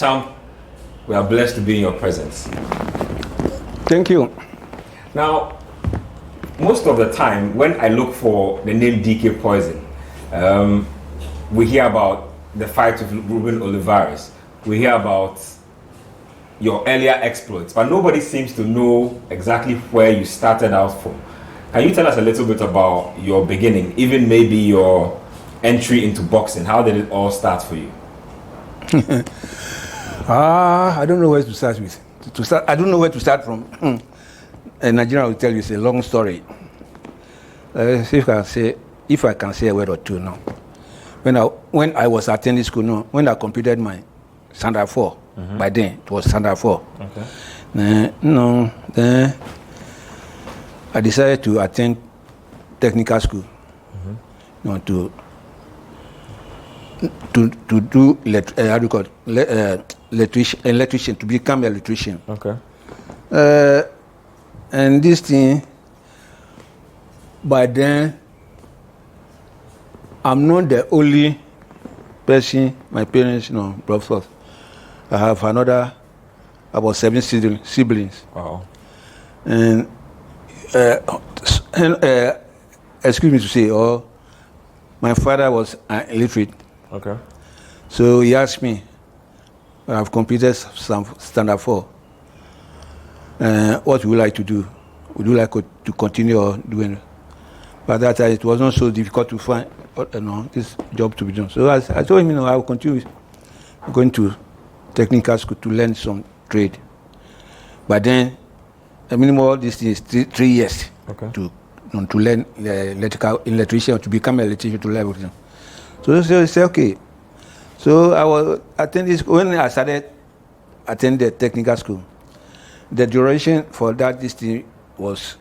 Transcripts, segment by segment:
Champ, we are blessed to be in your presence. Thank you. Now, most of the time, when I look for the name DK Poison, we hear about the fight with Ruben Olivares. We hear about your earlier exploits, but nobody seems to know exactly where you started out from. Can you tell us a little bit about your beginning, even maybe your entry into boxing? How did it all start for you? I don't know where to start with. I don't know where to start from. Nigeria will tell you it's a long story. If I can say a word or two now. When I was attending school, no, when I completed my standard 4, by then it was standard 4. Okay. Then I decided to attend technical school. To do electrician, to become an electrician. Okay. And this thing, by then, I'm not the only person my parents, brought forth. I have about 7 siblings. Wow. And excuse me to say, my father was illiterate. Okay. So he asked me, I've completed some standard 4. What would you like to do? Would you like to continue doing it? But that time it was not so difficult to find this job to be done. So I told him, I will continue going to technical school to learn some trade. But then, the minimum this is 3 years. Okay. To learn electrician, to become an electrician, to learn everything. So they said, okay. So I was attending when I started attending the technical school. The duration for this thing was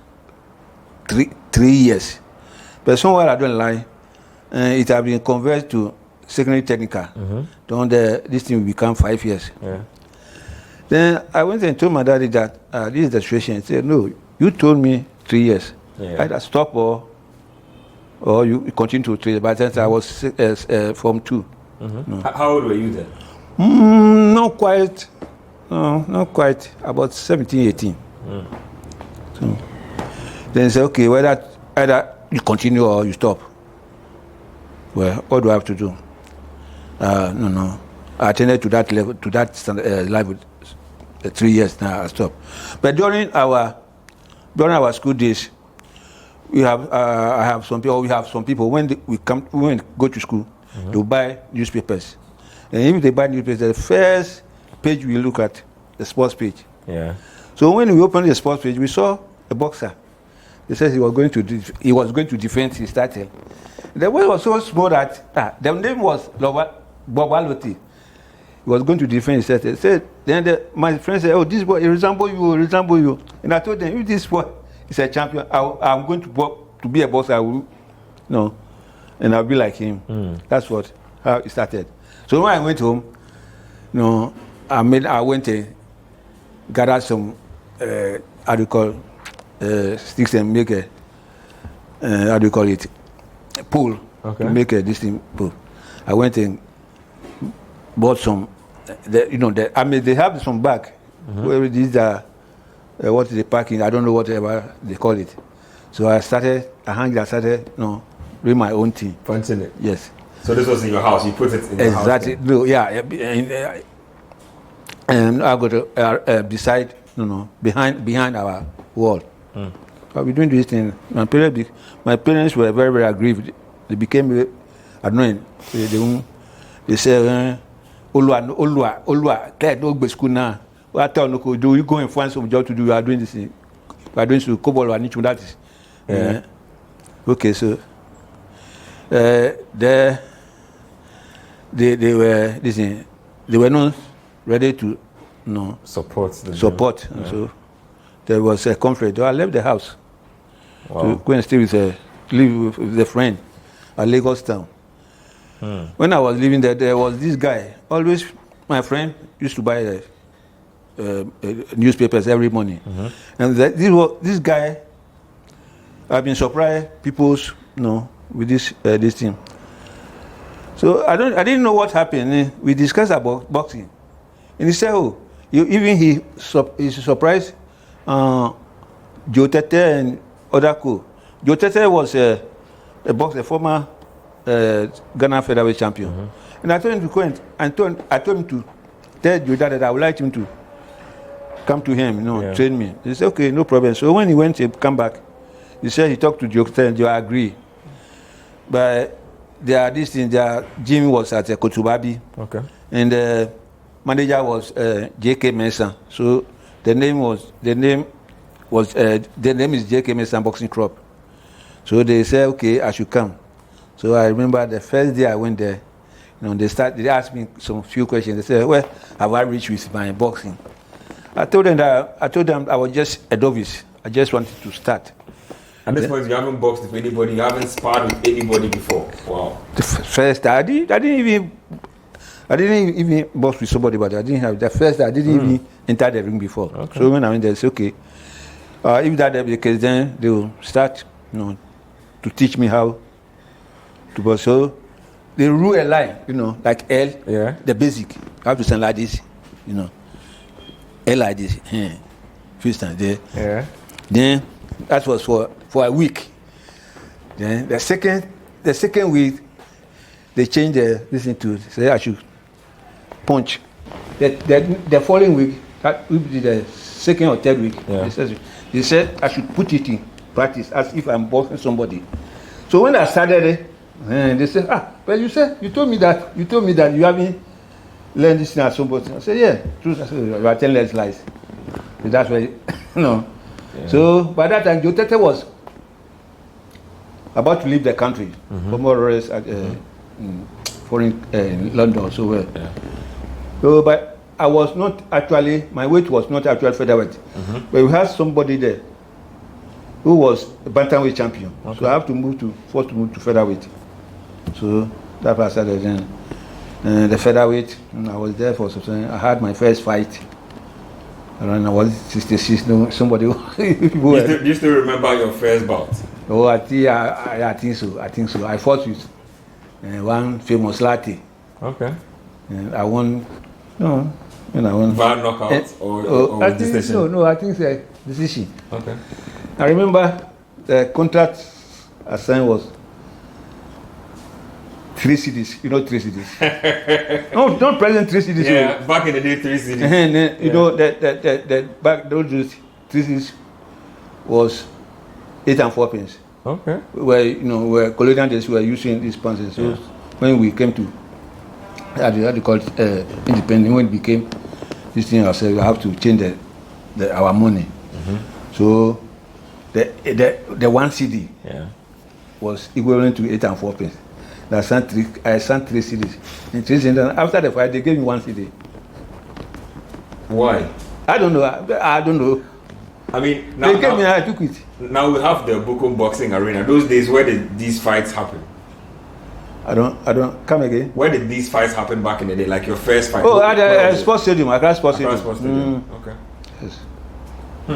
3 years. But somewhere I don't lie, it has been converted to secondary technical. Then this thing will become 5 years. Yeah. Then I went and told my daddy that this is the situation. He said, no, you told me 3 years. Yeah. Either stop or you continue to 3 years. By the time I was Form 2. No. How old were you then? Not quite. No, not quite. About 17, 18. So then he said, okay, either you continue or you stop. Well, what do I have to do? No. I attended to that level, level 3 years. Now I stopped. But during our school days, we have some people when we go to school, they buy newspapers, and if they buy newspapers, the first page we look at the sports page. Yeah. So when we opened the sports page, we saw a boxer. He says he was going to defend his title. The boy was so small that the name was Bobaloti. He was going to defend his title. Then my friend said, "Oh, this boy resemble you." And I told them, if this boy is a champion, I'm going to be a boxer. And I'll be like him. That's how it started. So when I went home, I went and gathered some sticks and make a pool. Okay. To make this thing pool. I went and bought some. They have some bag. Where these are what is the packing? I don't know whatever they call it. So I started doing my own thing. Punching it. Yes. So this was in your house. You put it in your house. Exactly. No, yeah. And I got beside, behind our wall. I've been doing this thing. My parents were very, very aggrieved. They became annoying. They said, Olua, can't go to school now. What do you go and find some job to do? You are doing this thing. You are doing to Kobol and that is. Yeah. Okay, so they were not ready to support. Yeah. So there was a conflict. So I left the house to go and live with a friend at Lagos town. When I was living there was this guy. Always my friend used to buy newspapers every morning. And this guy, I've been surprised people's with this thing. So I didn't know what happened. We discussed about boxing. And he said, oh, he's surprised Joe Tete and other co. Joe Tete was a former Ghana featherweight champion. Mm-hmm. And I told him to go and I told him to tell Joe that I would like him to come to him, train me. He said, okay, no problem. So when he went to come back, he said he talked to Joe Tete and Joe agreed. But their Jimmy was at Kotubabi. Okay. And the manager was J.K. Mensah. So the name is J.K. Mensah Boxing Club. So they said, okay, I should come. So I remember the first day I went there, they asked me some few questions. They said, well, have I reached with my boxing? I told them I was just a novice. I just wanted to start. At this point, you haven't boxed with anybody, you haven't sparred with anybody before. Wow. The first I didn't even box with somebody, but I didn't have the first. I didn't even enter the ring before. Okay. So when I went there, I said, okay, if that be the case, then they will start, to teach me how to box. So they rule a line, like L, the basic. I have to stand like this, L like this, first time there. Yeah. Then that was for a week. Then the second week, they changed this to say I should punch. The following week, that would be the second or third week. Yeah. They said I should put it in practice as if I'm boxing somebody. So when I started it, they said, but you told me that you haven't learned this thing at somebody. I said, yeah, true. I said, you are telling us lies. So that's why, Yeah. So by that time, Joe Tete was about to leave the country for more or less at in London. So, so, but I was not actually, my weight was not actually featherweight. But we had somebody there who was a bantamweight champion. Okay. So I have to forced to move to featherweight. So that's why I started then. The featherweight, I was there for some time. I had my first fight. Around I was 66. Somebody. Do you still remember your first bout? Oh, I think so. I fought with one famous latte. Okay. And I won. No, I won. Via knockout or decision? No, I think it's a decision. Okay. I remember the contract assigned was 3 cedis. You know 3 cedis. No, don't present 3 cedis. Yeah, back in the day, 3 cedis. And then, you know that back those days, 3 cedis was 8 and 4 pence. Okay. Where colonial days we were using these pounds. So when we came to how do you call it independent, when it became this thing ourselves, we have to change our money. So the 1 cedi was equivalent to 8 and 4 pence. I sent 3 cedis. And 3 cedis. After the fight, they gave me 1 cedi. Why? I don't know. I mean, now, they gave me, I took it. Now we have the Bukum Boxing Arena. Those days, where did these fights happen? I don't. Come again. Where did these fights happen back in the day? Like your first fight? Oh, at the sports stadium. Accra Sports Stadium. Okay. Yes.